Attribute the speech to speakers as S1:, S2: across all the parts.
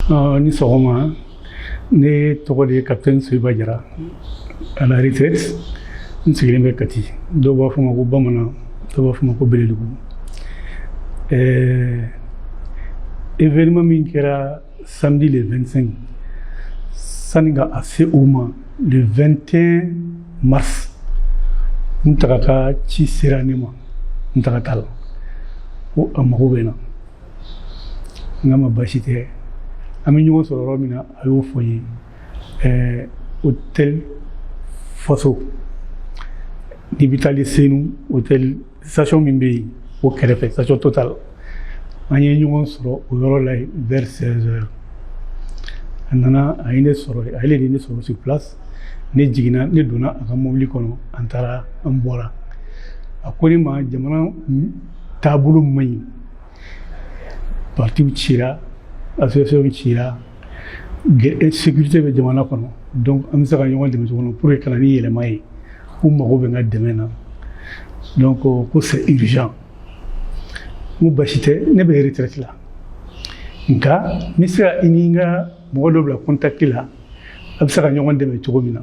S1: Ni sɔgɔma ne tɔgɔ de ye capitaine Soyiba Jara à la retraite n sigilen bɛ Kati dɔw b'a fɔ ma ko Bamanan dɔw b'a fɔ ma ko Beledugu événement min kɛra samedi le 25 sani ka a se o ma le 21 mars n taga ka ci sera ne ma n taga t'a la ko a mago bɛ n na n k'a ma baasi tɛ an bɛ ɲɔgɔn sɔrɔ yɔrɔ min na a y'o fɔ n ye hôtel Faso n'i bɛ taali Senu hôtel station min bɛ yen o kɛrɛfɛ station Total an ye ɲɔgɔn sɔrɔ o yɔrɔ la vers 16h a nana a ye ne sɔrɔ a ye ne sɔrɔ sur place ne jiginna ne donna a ka mobili kɔnɔ an taara an bɔra a ko ne ma jamana taabolo man ɲi partiw cira association cira sécurité bɛ jamana kɔnɔ donc an bɛ se ka ɲɔgɔn dɛmɛ cogo min pour que ka na ni yɛlɛma ye ko mago bɛ n ka dɛmɛ na donc ko c'est urgent n ko basi tɛ ne bɛ retraite la nka n bɛ se ka i ni n ka mɔgɔ dɔ bila contact la a bɛ se ka ɲɔgɔn dɛmɛ cogo min na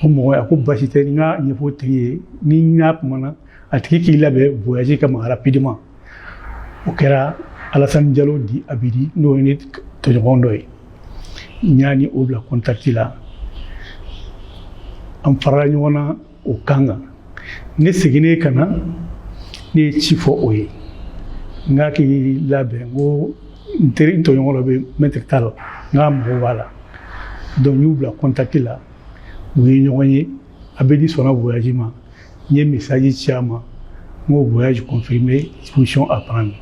S1: o mɔgɔ a ko basi tɛ n ka ɲɛfɔ tigi ye ni n y'a kumana a tigi k'i labɛn voyage kama rapidement o kɛra Alassane Diallo di Abidi n'o ye ne tɔɲɔgɔn dɔ ye n y'a ni o bila contact la an farala ɲɔgɔn na o kan kan ne seginnen ka na ne ye ci fɔ o ye n k'a k'i labɛn ko n tɔɲɔgɔn dɔ bɛ maître Tall n k'a mago b'a la donc n y'u bila contact la u ye ɲɔgɔn ye Abidi sɔnna voyage ma n ye message ci a ma n ko voyage confirmé disposition à prendre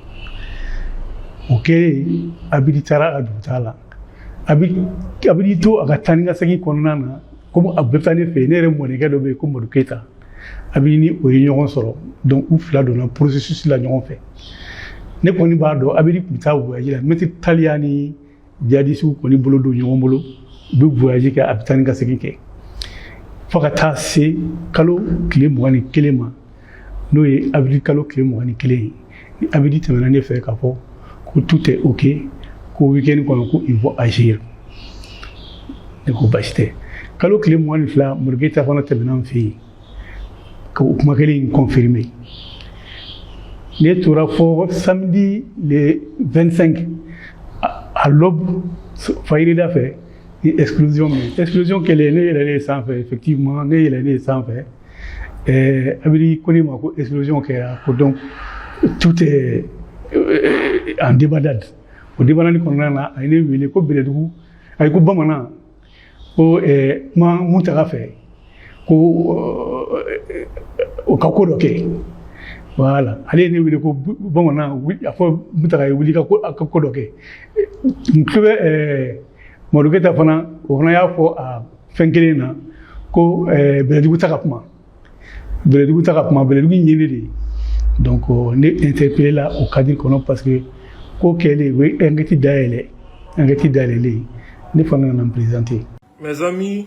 S1: o kɛlen Abidi taara a dugutaga la Abidi to a ka taa ni ka segin kɔnɔna na comme a bɛɛ taa ne fɛ yen ne yɛrɛ mɔdenkɛ dɔ bɛ yen ko Madu Keyita Abidi ni o ye ɲɔgɔn sɔrɔ donc u fila donna processus la ɲɔgɔn fɛ ne kɔni b'a dɔn Abidi tun bɛ taa voyage la maître Tall y'a ni jihadistes kɔni bolo don ɲɔgɔn bolo u bɛ voyage kɛ a bɛ taa ni ka segin kɛ fo ka taa se kalo tile 21 ma n'o ye Abidi kalo tile 21 ye ni Abidi tɛmɛna ne fɛ k'a fɔ ko tout est ok ko week-end kɔnɔ ko il faut agir ne ko basi tɛ kalo tile 22 Madu Keyita fana tɛmɛna n fɛ yen ka o kuma kelen in confirmer ne tora fɔ samedi le 25 à l'aube fajirida fɛ ni explosion kɛlen ne yɛlɛlen sanfɛ effectivement ne yɛlɛlen sanfɛ Abidi ko ne ma ko explosion kɛra ko donc tout est en débandade o débandade kɔnɔna na a ye ne wele ko Beledugu a ye ko Bamanan ko kuma Mutaga fɛ ko o ka ko dɔ kɛ voilà ale ye ne wele ko Bamanan a fɔ Mutaga ye wuli ka ko dɔ kɛ n tulo bɛ Madu Keyita fana o fana y'a fɔ a fɛn kelen na ko Beledugu ta ka kuma Beledugu ye ne de ye donc ne interpellé la au cadre kɔnɔ parce que ko kɛlen o ye enquête dayɛlɛlen ne fana nana me présenter.
S2: Mes amis,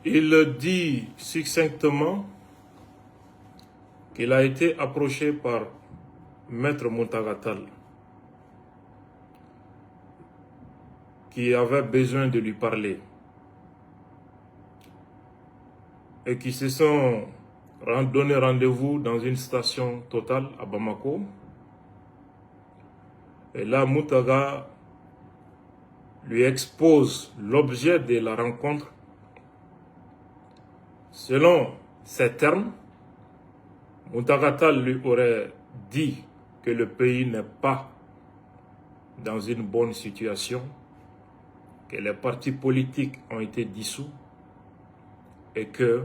S2: il dit succinctement qu'il a été approché par Maître Mountaga Tall qui avait besoin de lui parler et qui se sont donné rendez-vous dans une station Total à Bamako. Et là, Mountaga lui expose l'objet de la rencontre. Selon ces termes, Mountaga Tall lui aurait dit que le pays n'est pas dans une bonne situation, que les partis politiques ont été dissous et que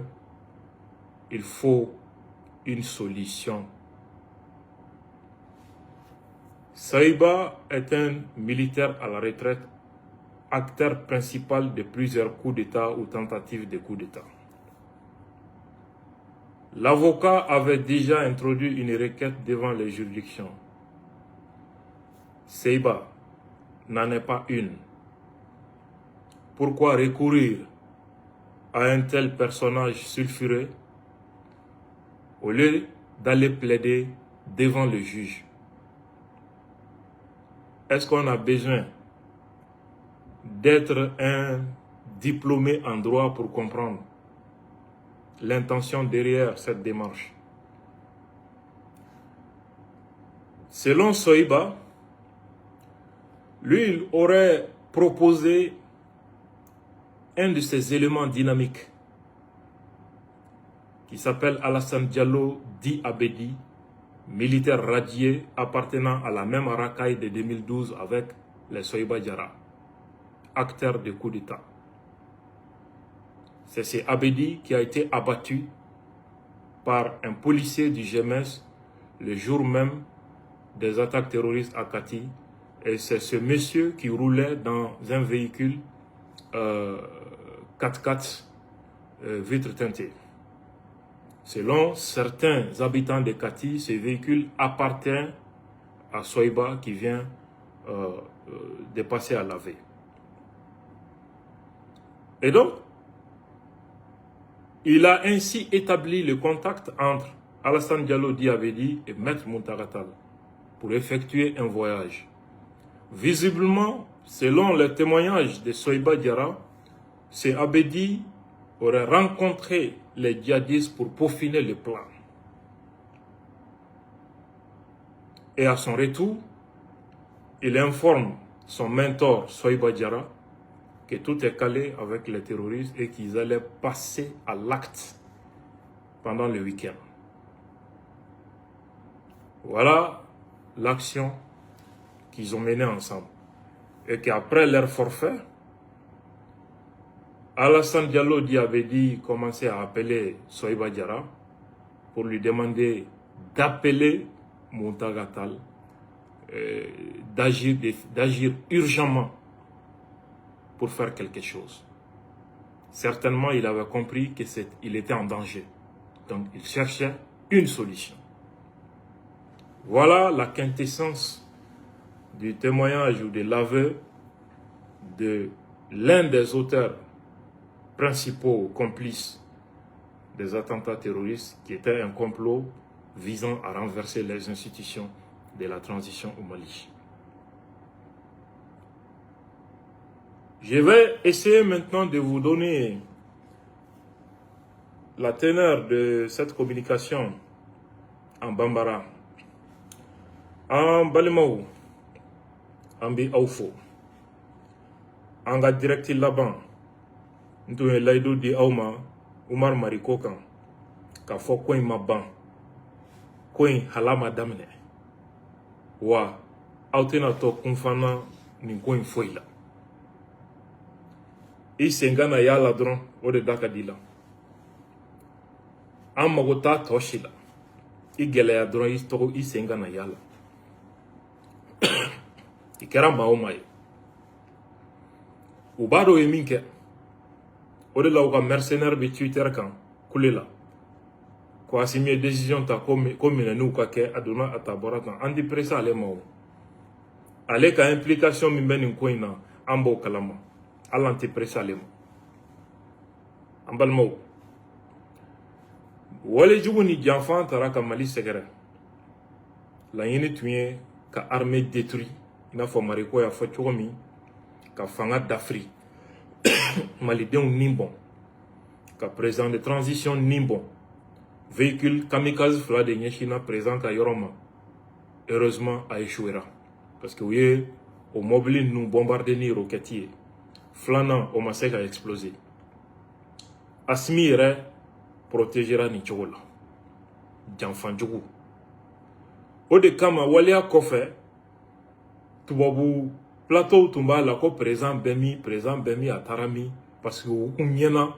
S2: il faut une solution. Soyiba est un militaire à la retraite, acteur principal de plusieurs coups d'État ou tentatives de coups d'État. L'avocat avait déjà introduit une requête devant les juridictions. Soyiba n'en est pas une. Pourquoi recourir à un tel personnage sulfureux au lieu d'aller plaider devant le juge? est-ce qu'on a besoin d'être un diplômé en droit pour comprendre l'intention derrière cette démarche? Selon Sohiba, lui, il aurait proposé un de ces éléments dynamiques qui s'appelle Alassane Diallo dit Abedi, militaire radié appartenant à la même racaille de 2012 avec les Sohiba Diarra, acteur de coup d'État. C'est ce Abedi qui a été abattu par un policier du GMS le jour même des attaques terroristes à Kati. Et c'est ce monsieur qui roulait dans un véhicule 4x4 vitre teintée. Selon certains habitants de Kati, ce véhicule appartient à Sohiba qui vient de passer à laver. Et donc, il a ainsi établi le contact entre Alassane Diallo Diabedi et Maître Muntaka Tall pour effectuer un voyage. Visiblement, selon les témoignages de Sohiba Diarra, ce Abedi aurait rencontré les djihadistes pour peaufiner le plan. Et à son retour, il informe son mentor Sohiba Diarra que tout est calé avec les terroristes et qu'ils allaient passer à l'acte pendant le week-end. Voilà l'action qu'ils ont menée ensemble. Et qu'après leur forfait, Alassane Diallo Diabedi commençait à appeler Sohiba Diarra pour lui demander d'appeler Muntaka Tall, d'agir urgemment pour faire quelque chose. Certainement, il avait compris qu'il était en danger. Donc, il cherchait une solution. Voilà la quintessence du témoignage ou de l'aveu de l'un des auteurs principaux complices des attentats terroristes, qui était un complot visant à renverser les institutions de la transition au Mali. Je vais essayer maintenant de vous donner la teneur de cette communication en Bambara. En Balimaou, en Bi Aoufo, en ga directi laban, nous avons l'aide de Aouma, Oumar Marikokan, ka fo koin maban, koin halama damne, wa, autena to kunfana ni koin foila. I sengana yala dron, ode dakadila. An magota toshila. I geleya dron, i sengana yala. I kɛra maa o maa ye. U b'a dɔn ye min kɛ. O de la u ka mercenaire bɛ Twitter kan kule la. Ko Assimi ye décision ta ko minɛniw ka kɛ a donna a ta bɔra tan. An ti presse ale ma o. Ale ka implication min bɛ nin ko in na an b'o kalama. Hali an ti presse ale ma. An balimaw. Walejugu ni janfan taara ka Mali sɛgɛrɛ. Laɲini tun ye ka armée détruit. Il n'a pas mariko ya fo cogo min ka fanga d'Afrique malidenw ni bon ka président de transition ni bon véhicule kamikaze fila de ɲɛsina président ka yɔrɔ ma. Heureusement a échouera parce que u ye o mobili ninnu bombardé ni roquette ye filanan o ma se ka exploser. Assimi yɛrɛ protégera ni cogo la janfanjugu. O de kama waleya kɔfɛ tubabu plateau tun b'a la ko président bɛmi a taara min parce que u kun ɲɛna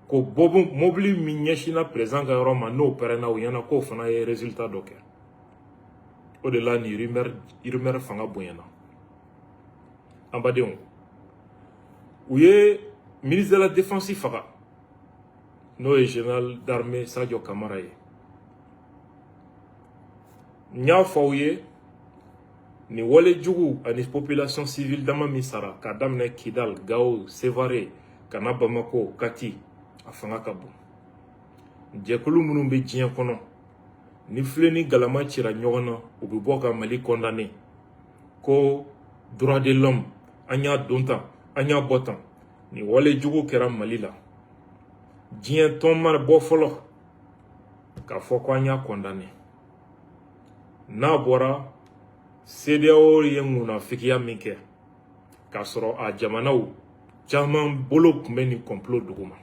S2: ko mobili min ɲɛsina président ka yɔrɔ ma n'o pɛrɛnna u ɲɛna k'o fana ye résultat dɔ kɛ. O de la ni rumeur fanga bonyana. An badenw, u ye ministre de la défense faga n'o ye général d'armée Sadio Kamara ye. N y'a fɔ aw ye ni walejugu ani population civile dama min sara k'a daminɛ Kidal, Gao, Sévaré, ka na Bamako, Kati, a fanga ka bon. Jɛkulu minnu bɛ diɲɛ kɔnɔ ni filɛ ni galama cira ɲɔgɔn na u bɛ bɔ ka Mali condamné ko droit de l'homme an y'a don tan an y'a bɔ tan ni wale jugu kɛra Mali la diɲɛ tɔn mana bɔ fɔlɔ k'a fɔ ko an y'a condamné n'a bɔra CEDEAO ye munafikiya min kɛ k'a sɔrɔ a jamanaw caman bolo tun bɛ ni complot duguma